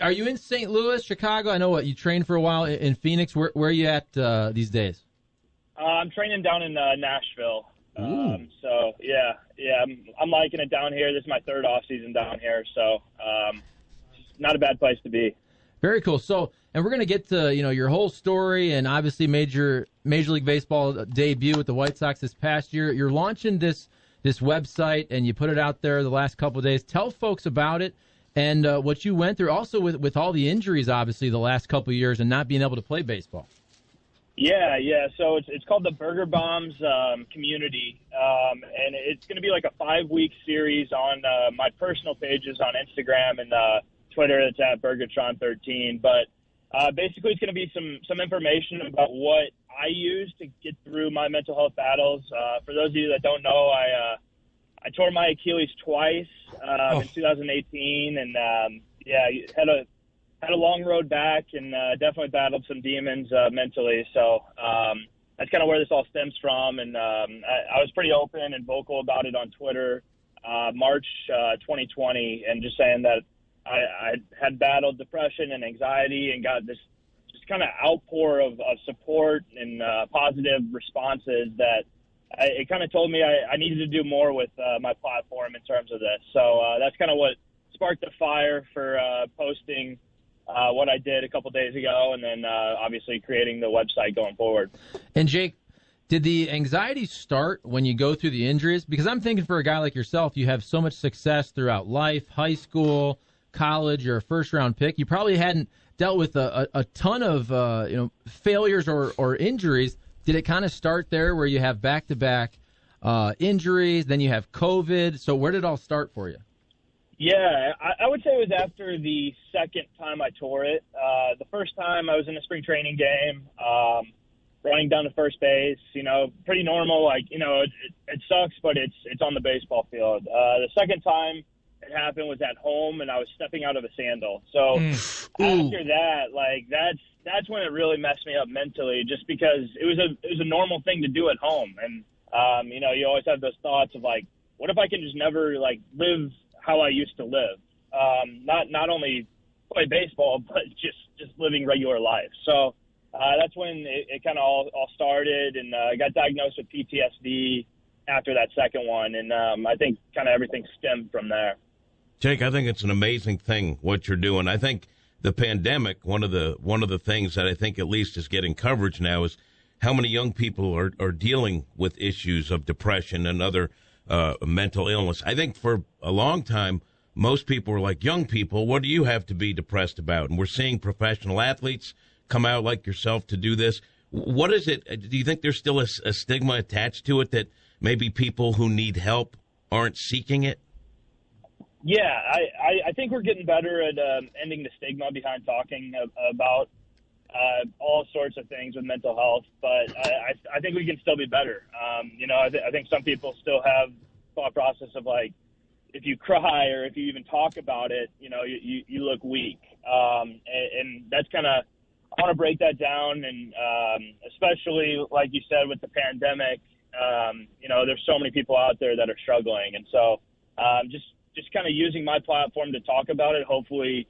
Are you in St. Louis, Chicago? I know you trained for a while in Phoenix. Where are you at these days? I'm training down in Nashville. Ooh. So yeah, I'm liking it down here. This is my third off season down here, so not a bad place to be. Very cool. So, and we're going to get to your whole story and obviously Major League Baseball debut with the White Sox this past year. You're launching this website and you put it out there the last couple of days. Tell folks about it and what you went through. Also with all the injuries, obviously the last couple of years and not being able to play baseball. Yeah. So it's called the Burger Bombs Community, and it's going to be like a 5-week series on my personal pages on Instagram and Twitter. It's at Burgertron13. But basically, it's going to be some information about what I use to get through my mental health battles. For those of you that don't know, I tore my Achilles twice in 2018, and had a long road back and definitely battled some demons mentally. So that's kind of where this all stems from. And I was pretty open and vocal about it on Twitter March 2020, and just saying that I had battled depression and anxiety and got this just kind of outpour of support and positive responses that it kind of told me I needed to do more with my platform in terms of this. So that's kind of what sparked the fire for posting what I did a couple days ago, and then obviously creating the website going forward. And Jake, did the anxiety start when you go through the injuries? Because I'm thinking for a guy like yourself, you have so much success throughout life, high school, college, you're a first-round pick. You probably hadn't dealt with a ton of failures or injuries. Did it kind of start there where you have back-to-back injuries, then you have COVID? So where did it all start for you? Yeah, I would say it was after the second time I tore it. The first time I was in a spring training game, running down to first base, pretty normal. Like, it sucks, but it's on the baseball field. The second time it happened was at home, and I was stepping out of a sandal. So after that, like that's when it really messed me up mentally, just because it was a normal thing to do at home, and you always have those thoughts of like, what if I can just never like live how I used to live, not only play baseball, but just living regular life. So that's when it kind of all started, and I got diagnosed with PTSD after that second one, and I think kind of everything stemmed from there. Jake, I think it's an amazing thing what you're doing. I think the pandemic, one of the things that I think at least is getting coverage now is how many young people are dealing with issues of depression and other mental illness. I think for a long time, most people were like, young people, what do you have to be depressed about? And we're seeing professional athletes come out like yourself to do this. What is it? Do you think there's still a stigma attached to it that maybe people who need help aren't seeking it? Yeah, I think we're getting better at ending the stigma behind talking about all sorts of things with mental health, but I think we can still be better. I think some people still have thought process of like, if you cry or if you even talk about it, you look weak. And that's kind of, I want to break that down. And especially like you said, with the pandemic, there's so many people out there that are struggling. And so just kind of using my platform to talk about it, hopefully,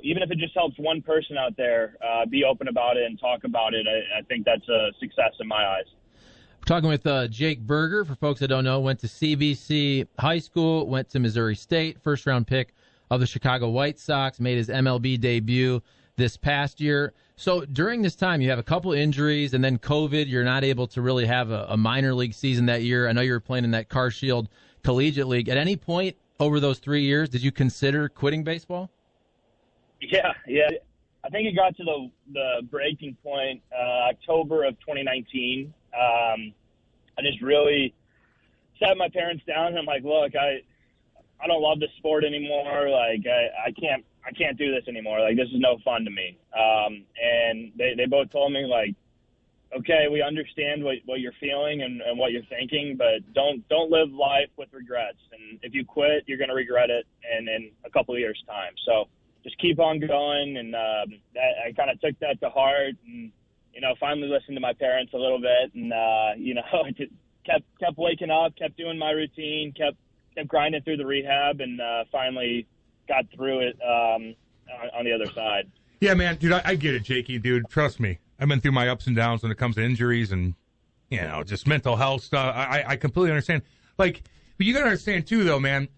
even if it just helps one person out there be open about it and talk about it, I think that's a success in my eyes. We're talking with Jake Berger. For folks that don't know, went to CBC High School, went to Missouri State, first-round pick of the Chicago White Sox, made his MLB debut this past year. So during this time, you have a couple injuries and then COVID. You're not able to really have a minor league season that year. I know you were playing in that Car Shield Collegiate League. At any point over those 3 years, did you consider quitting baseball? Yeah. I think it got to the breaking point October of 2019. I just really sat my parents down and I'm like, look, I don't love this sport anymore. Like I can't do this anymore. Like this is no fun to me. And they both told me like, okay, we understand what you're feeling and what you're thinking, but don't live life with regrets. And if you quit, you're going to regret it in a couple of years' time. So just keep on going. And I kind of took that to heart and, finally listened to my parents a little bit and, just kept waking up, kept doing my routine, kept grinding through the rehab and finally got through it on the other side. Yeah, man, dude, I get it, Jakey, dude. Trust me. I've been through my ups and downs when it comes to injuries and, just mental health stuff. I completely understand. Like, but you got to understand, too, though, man.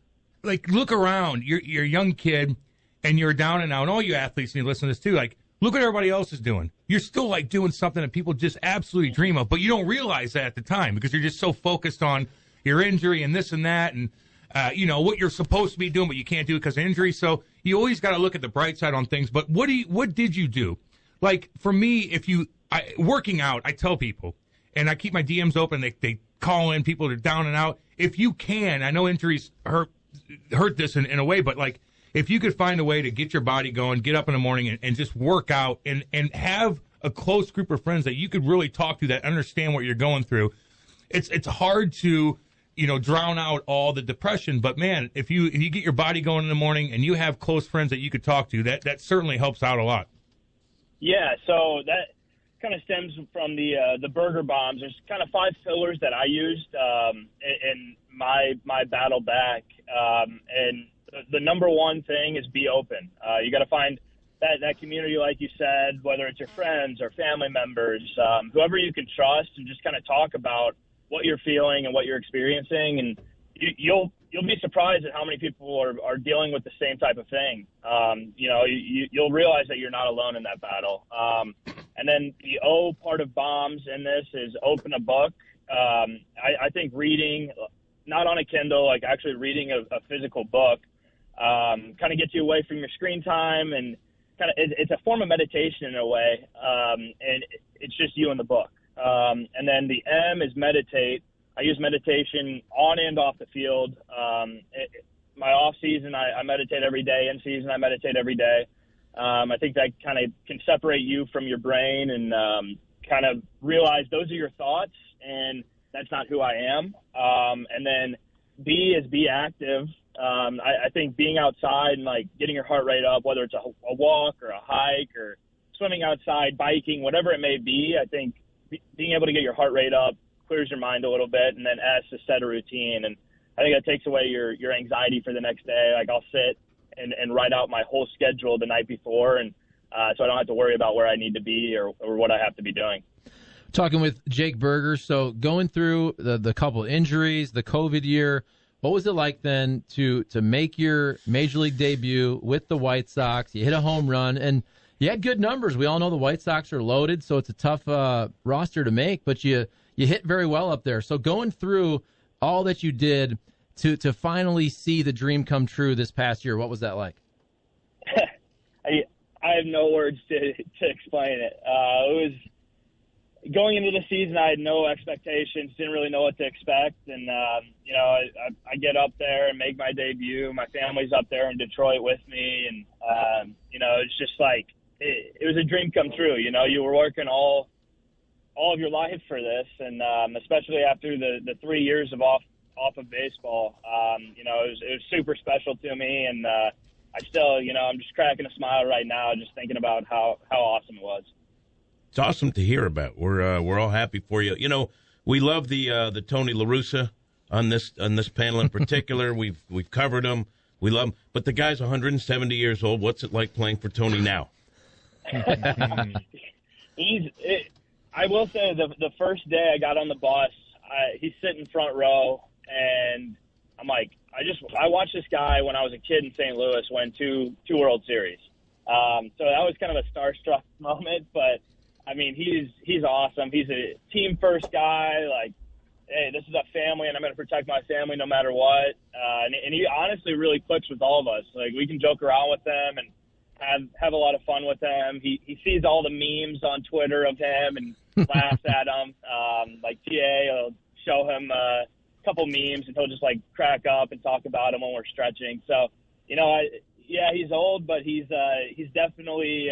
Like, look around. You're a young kid, and you're down and out. And all you athletes need to listen to this, too. Like, look what everybody else is doing. You're still, like, doing something that people just absolutely dream of, but you don't realize that at the time because you're just so focused on your injury and this and that and, what you're supposed to be doing, but you can't do it because of injury. So you always got to look at the bright side on things. But what did you do? Like, for me, working out, I tell people, and I keep my DMs open, they call in, people that are down and out. If you can, I know injuries hurt this in a way, but, like, if you could find a way to get your body going, get up in the morning and just work out and have a close group of friends that you could really talk to that understand what you're going through, it's hard to, drown out all the depression. But, man, if you get your body going in the morning and you have close friends that you could talk to, that certainly helps out a lot. Yeah, so that kind of stems from the burger bombs. There's kind of 5 pillars that I used in my battle back. And the number one thing is be open. You got to find that community, like you said, whether it's your friends or family members, whoever you can trust, and just kind of talk about what you're feeling and what you're experiencing. And you'll be surprised at how many people are dealing with the same type of thing. You'll realize that you're not alone in that battle. And then the O part of bombs in this is open a book. I think reading, not on a Kindle, like actually reading a physical book, kind of gets you away from your screen time, and kind of it's a form of meditation in a way. And it's just you and the book. And then the M is meditate. I use meditation on and off the field. My off season, I meditate every day. In season, I meditate every day. I think that kind of can separate you from your brain and kind of realize those are your thoughts and that's not who I am. And then B is be active. I think being outside and, like, getting your heart rate up, whether it's a walk or a hike or swimming outside, biking, whatever it may be, I think being able to get your heart rate up clears your mind a little bit. And then S is set a routine. And I think that takes away your anxiety for the next day. Like, I'll sit and write out my whole schedule the night before, and so I don't have to worry about where I need to be or what I have to be doing. Talking with Jake Berger. So going through the couple injuries, the COVID year, what was it like then to make your Major League debut with the White Sox? You hit a home run, and you had good numbers. We all know the White Sox are loaded, so it's a tough roster to make, but you hit very well up there. So going through all that you did to finally see the dream come true this past year, what was that like? I have no words to explain it. It was going into the season. I had no expectations, didn't really know what to expect, and I get up there and make my debut. My family's up there in Detroit with me, and it's just like it was a dream come true. You were working all of your life for this, and especially after the 3 years of off of baseball, it was super special to me, and I still, I'm just cracking a smile right now just thinking about how awesome it was. It's awesome to hear about. We're all happy for you. We love the Tony LaRussa on this panel in particular. We've covered him. We love him. But the guy's 170 years old. What's it like playing for Tony now? I will say the first day I got on the bus, he's sitting front row, and I'm like, I watched this guy when I was a kid in St. Louis win two World Series. So that was kind of a starstruck moment, but I mean, he's awesome. He's a team first guy. Like, hey, this is a family, and I'm going to protect my family no matter what. And he honestly really clicks with all of us. Like, we can joke around with him and have a lot of fun with him. He sees all the memes on Twitter of him and laughs at them. Like, TA will show him a couple memes, and he'll just, like, crack up and talk about him when we're stretching. So, he's old, but he's definitely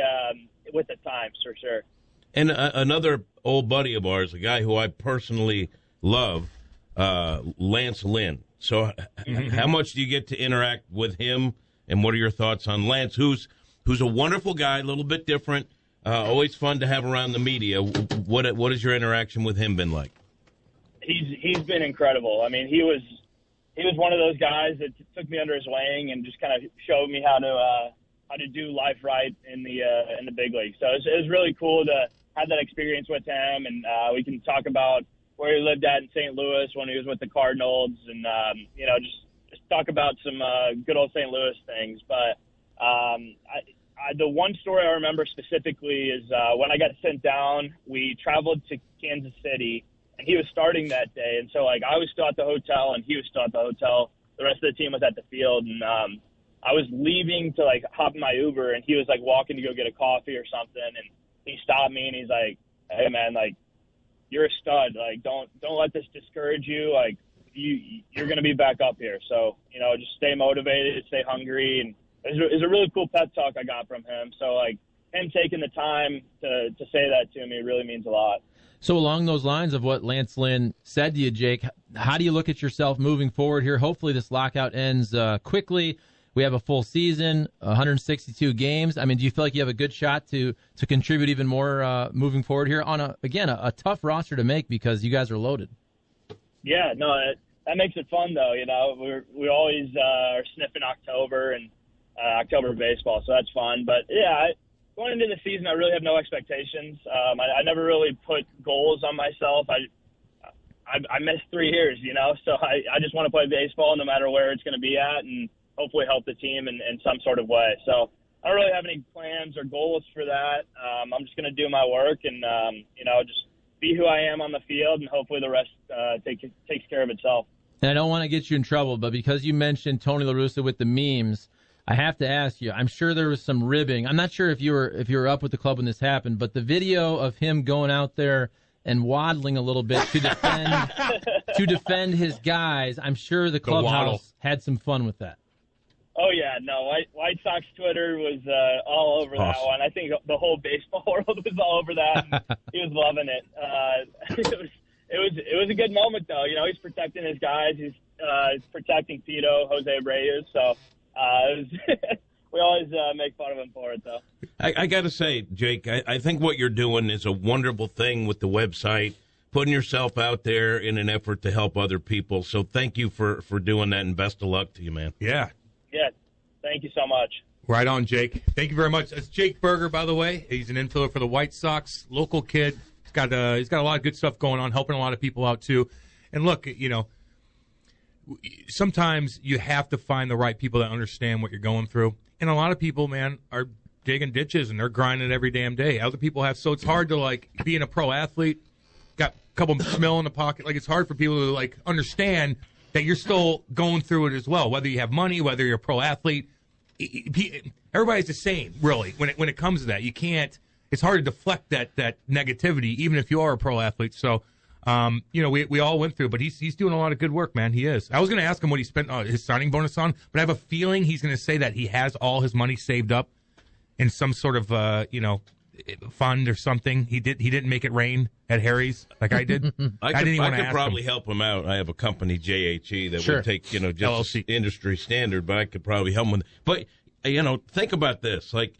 with the times for sure. And another old buddy of ours, a guy who I personally love, Lance Lynn. So how much do you get to interact with him, and what are your thoughts on Lance, who's a wonderful guy, a little bit different, always fun to have around the media? What has your interaction with him been like? He's been incredible. I mean, he was one of those guys that took me under his wing and just kind of showed me how to do life right in the big league. So it was really cool to have that experience with him, and we can talk about where he lived at in St. Louis when he was with the Cardinals, and just talk about some good old St. Louis things. But the one story I remember specifically is when I got sent down, we traveled to Kansas City, and he was starting that day. And so, like, I was still at the hotel, and he was still at the hotel. The rest of the team was at the field, and I was leaving to, like, hop in my Uber, and he was, like, walking to go get a coffee or something, and he stopped me, and he's like, "Hey, man, like, you're a stud. Like, don't let this discourage you. Like, you're going to be back up here. So, just stay motivated, stay hungry." And it was a really cool pep talk I got from him. So, like, him taking the time to say that to me really means a lot. So along those lines of what Lance Lynn said to you, Jake, how do you look at yourself moving forward here? Hopefully this lockout ends quickly. We have a full season, 162 games. I mean, do you feel like you have a good shot to contribute even more moving forward here on a tough roster to make because you guys are loaded? Yeah, no, that makes it fun though. We always are sniffing October and October baseball, so that's fun. But yeah, going into the season, I really have no expectations. I never really put goals on myself. I missed 3 years, so I just want to play baseball no matter where it's going to be at, and hopefully help the team in some sort of way. So I don't really have any plans or goals for that. I'm just going to do my work and, just be who I am on the field, and hopefully the rest takes care of itself. And I don't want to get you in trouble, but because you mentioned Tony LaRussa with the memes, I have to ask you, I'm sure there was some ribbing. I'm not sure if you were up with the club when this happened, but the video of him going out there and waddling a little bit to defend his guys, I'm sure the clubhouse had some fun with that. Oh, yeah, no, White Sox Twitter was all over that one. I think the whole baseball world was all over that. He was loving it. It was a good moment, though. He's protecting his guys. He's protecting Tito, Jose Reyes. So we always make fun of him for it, though. I got to say, Jake, I think what you're doing is a wonderful thing with the website, putting yourself out there in an effort to help other people. So thank you for doing that, and best of luck to you, man. Yeah. Yeah, thank you so much. Right on, Jake. Thank you very much. That's Jake Berger, by the way. He's an infielder for the White Sox, local kid. He's got a lot of good stuff going on, helping a lot of people out too. And look, sometimes you have to find the right people that understand what you're going through. And a lot of people, man, are digging ditches and they're grinding every damn day. Other people have, so it's hard to like being a pro athlete, got a couple mil in the pocket. Like it's hard for people to like understand that you're still going through it as well, whether you have money, whether you're a pro athlete. Everybody's the same, really, when it comes to that. You can't – it's hard to deflect that negativity, even if you are a pro athlete. So, we all went through, but he's doing a lot of good work, man. He is. I was going to ask him what he spent his signing bonus on, but I have a feeling he's going to say that he has all his money saved up in some sort of, fund or something. He didn't make it rain at Harry's like I did. I could probably help him out. I have a company, JHE, that would take just LLC. Industry standard, but I could probably help him with. But think about this. Like,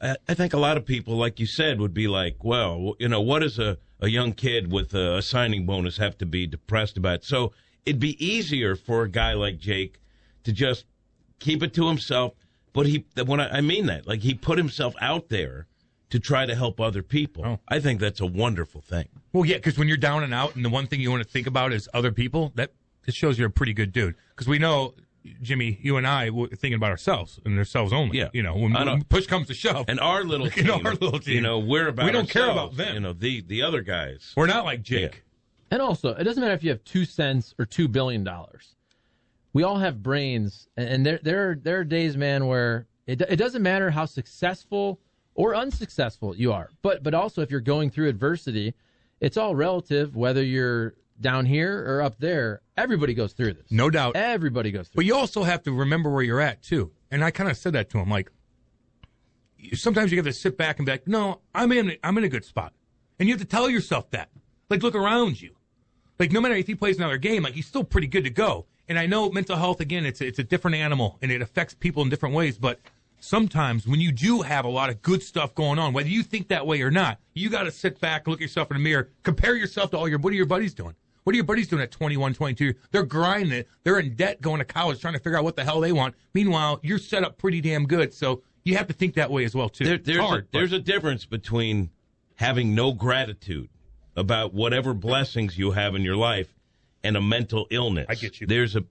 I think a lot of people, like you said, would be like, well, what does a young kid with a signing bonus have to be depressed about? So it'd be easier for a guy like Jake to just keep it to himself. But I mean that, like, he put himself out there to try to help other people. Oh. I think that's a wonderful thing. Well, yeah, because when you're down and out and the one thing you want to think about is other people, it shows you're a pretty good dude. Because we know, Jimmy, you and I were thinking about ourselves and ourselves only. Yeah. When push comes to shove. And our little team. We're about we don't ourselves, care about them. The other guys. We're not like Jake. Yeah. And also, it doesn't matter if you have 2 cents or $2 billion. We all have brains, and there are days, man, where it doesn't matter how successful or unsuccessful you are. But also, if you're going through adversity, it's all relative, whether you're down here or up there. Everybody goes through this. No doubt. Everybody goes through But you also have to remember where you're at, too. And I kind of said that to him. Like, sometimes you have to sit back and be like, no, I'm in a good spot. And you have to tell yourself that. Like, look around you. Like, no matter if he plays another game, like, he's still pretty good to go. And I know mental health, again, it's a different animal, and it affects people in different ways. But sometimes when you do have a lot of good stuff going on, whether you think that way or not, you got to sit back, look yourself in the mirror, compare yourself to what are your buddies doing? What are your buddies doing at 21, 22? They're grinding it. They're in debt going to college trying to figure out what the hell they want. Meanwhile, you're set up pretty damn good. So you have to think that way as well, too. There's a difference between having no gratitude about whatever blessings you have in your life and a mental illness. I get you. There's a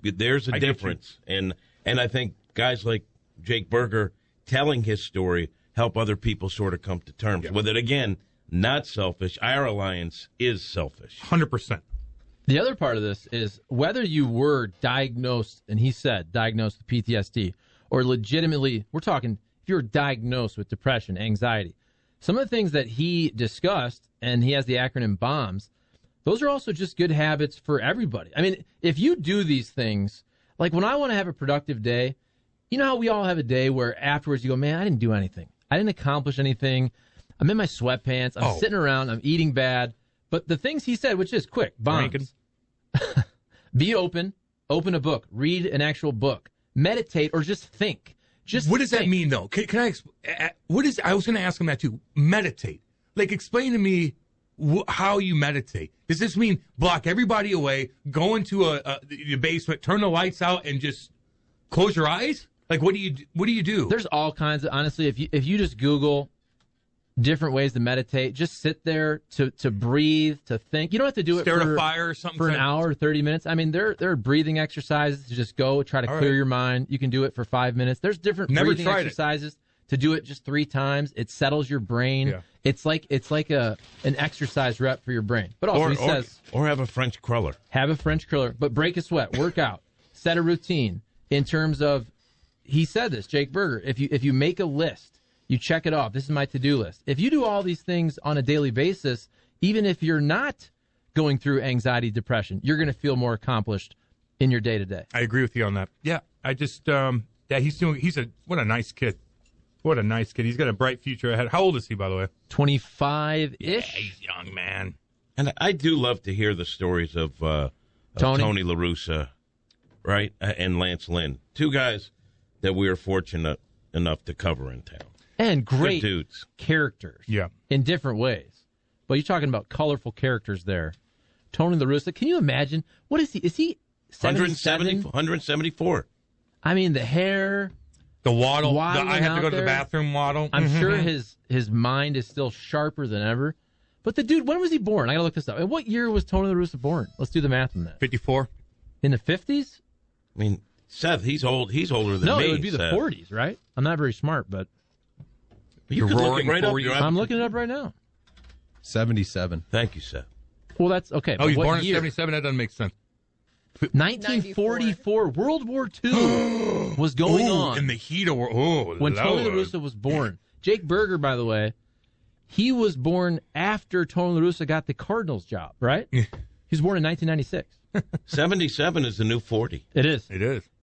difference. And I think guys like Jake Berger telling his story help other people sort of come to terms with it. Again, not selfish. Our alliance is selfish. 100%. The other part of this is whether you were diagnosed, and he said diagnosed with PTSD, or legitimately, we're talking if you're diagnosed with depression, anxiety. Some of the things that he discussed, and he has the acronym BOMBS, those are also just good habits for everybody. I mean, if you do these things, like when I want to have a productive day, you know how we all have a day where afterwards you go, man, I didn't do anything. I didn't accomplish anything. I'm in my sweatpants. I'm sitting around. I'm eating bad. But the things he said, which is quick, BOMBS. Be open a book, read an actual book, meditate, or just think. What does that mean, though? Can I? I was going to ask him that too. Meditate. Like, explain to me how you meditate. Does this mean block everybody away, go into your basement, turn the lights out, and just close your eyes? Like, what do you do? There's all kinds of, honestly, if you just Google different ways to meditate, just sit there to breathe, to think. You don't have to do it Stare at a fire or something for an hour or 30 minutes. I mean, there are breathing exercises to just go try to clear your mind. You can do it for 5 minutes. There's different breathing exercises to do it just 3 times. It settles your brain. Yeah. It's like an exercise rep for your brain. But also he says, or have a French cruller. Have a French cruller, but break a sweat, work out, set a routine. In terms of, he said this, Jake Berger, if you make a list, you check it off. This is my to-do list. If you do all these things on a daily basis, even if you're not going through anxiety, depression, you're going to feel more accomplished in your day-to-day. I agree with you on that. Yeah, I just, what a nice kid. What a nice kid. He's got a bright future ahead. How old is he, by the way? 25-ish. Yeah, he's young, man. And I do love to hear the stories of Tony LaRussa, right, and Lance Lynn. 2 guys that we are fortunate enough to cover in town. And great dudes. Characters in different ways. But you're talking about colorful characters there. Tony LaRussa, can you imagine? What is he? Is he 174. I mean, the hair. The waddle. I have to go to the bathroom waddle. I'm sure his mind is still sharper than ever. But the dude, when was he born? I got to look this up. And what year was Tony LaRussa born? Let's do the math on that. 54. In the 50s? I mean, Seth, he's old. He's older than me. No, it would be the 40s, right? I'm not very smart, but... You could look it right up. I'm looking it up right now. 77. Thank you, Seth. Well, that's okay. Oh, he's born in 77? That doesn't make sense. 1944. World War II was going on. In the heat of war. When Tony LaRussa was born. Jake Berger, by the way, he was born after Tony LaRussa got the Cardinals job, right? He was born in 1996. 77 is the new 40. It is. It is.